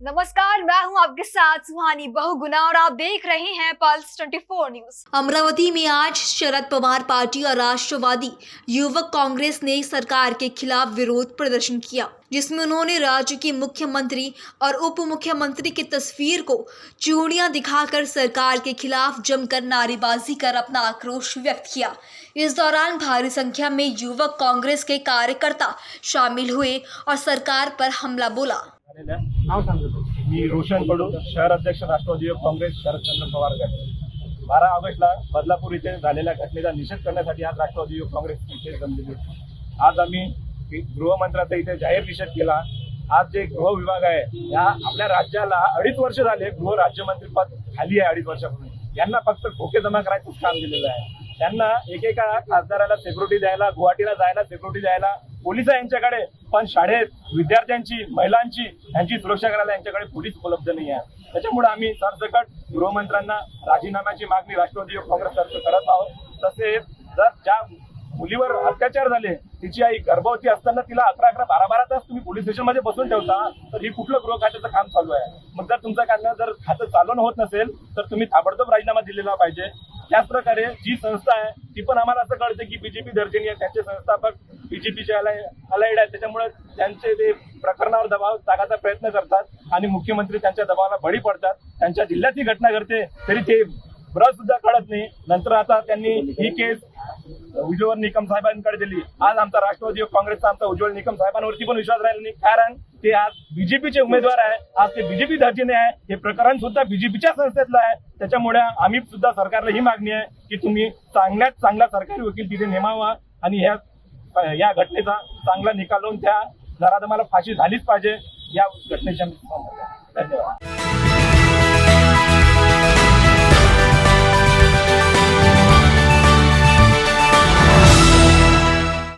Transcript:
नमस्कार, मैं हूं आपके साथ सुहानी बहुगुना और आप देख रहे हैं पल्स 24 न्यूज। अमरावती में आज शरद पवार पार्टी और राष्ट्रवादी युवक कांग्रेस ने सरकार के खिलाफ विरोध प्रदर्शन किया, जिसमें उन्होंने राज्य के मुख्यमंत्री और उप मुख्यमंत्री की तस्वीर को चूड़ियां दिखाकर सरकार के खिलाफ जमकर नारेबाजी कर अपना आक्रोश व्यक्त किया। इस दौरान भारी संख्या में युवक कांग्रेस के कार्यकर्ता शामिल हुए और सरकार पर हमला बोला। मी रोशन कडू शहर अध्यक्ष राष्ट्रवादी युवक काँग्रेस शरदचंद्र पवार गट 12 ऑगस्टला बदलापूर इथे झालेल्या घटनेचा निषेध करण्यासाठी आज राष्ट्रवादी युवक काँग्रेस इथे जमलेली होती। आज आम्ही गृहमंत्र्याचा इथे जाहीर निषेध केला। आज जे गृह विभाग आहे या आपल्या राज्याला 2.5 वर्ष झाले गृह राज्यमंत्रीपद खाली आहे। 2.5 वर्षापासून यांना फक्त खोके जमा करायचं काम दिलेलं आहे। त्यांना एकेका खासदाराला सिक्युरिटी द्यायला, गुवाहाटीला जायला सिक्युरिटी द्यायला पोलीस आहे यांच्याकडे, पण शाळेत विद्यार्थ्यांची, महिलांची यांची सुरक्षा करायला यांच्याकडे पोलीस उपलब्ध नाही आहे। त्याच्यामुळे आम्ही सरसकट गृहमंत्र्यांना राजीनाम्याची मागणी राष्ट्रवादी युवक काँग्रेसतर्फे करत आहोत। तसेच जर ज्या मुलीवर अत्याचार झाले, तिची आई गर्भवती असताना तिला 11-11, 12-12 तास तुम्ही पोलीस स्टेशनमध्ये बसून ठेवता, तर ही कुठलं गृह खात्याचं काम चालू आहे? मग जर तुमचं काम जर खातं चालवणं होत नसेल तर तुम्ही ताबडतोब राजीनामा दिलेला पाहिजे। त्याच प्रकारे जी संस्था आहे ती पण आम्हाला असं कळतं की बीजेपी दर्जनी आहे, त्यांचे संस्थापक बीजेपीचे अलाइड आहेत, त्याच्यामुळे त्यांचे ते प्रकरणावर दबाव टाकायचा प्रयत्न करतात आणि मुख्यमंत्री त्यांच्या दबावाला बळी पडतात। त्यांच्या जिल्ह्यात ही घटना घडते तरी ते ब्रश सुद्धा कळत नाही। नंतर आता त्यांनी ही केस उज्ज्वल निकम साहेबांकडे दिली। आज आमचा राष्ट्रवादी युवक काँग्रेसचा आमचा उज्ज्वल निकम साहेबांवरती पण विश्वास राहिला नाही, कारण ते आज बीजेपीचे उमेदवार आहे, आज ते बीजेपी दर्जनी आहे, हे प्रकरण सुद्धा बीजेपीच्या संस्थेतलं आहे। त्याच्यामुळे आम्ही सुद्धा सरकारला ही मागणी आहे की तुम्ही चांगल्यात चांगला सरकारी वकील तिथे नेमावा आणि या घटनेचा चांगला निकाल लावून त्या नराधमाला फाशी झालीच पाहिजे। या घटनेच्या धन्यवाद।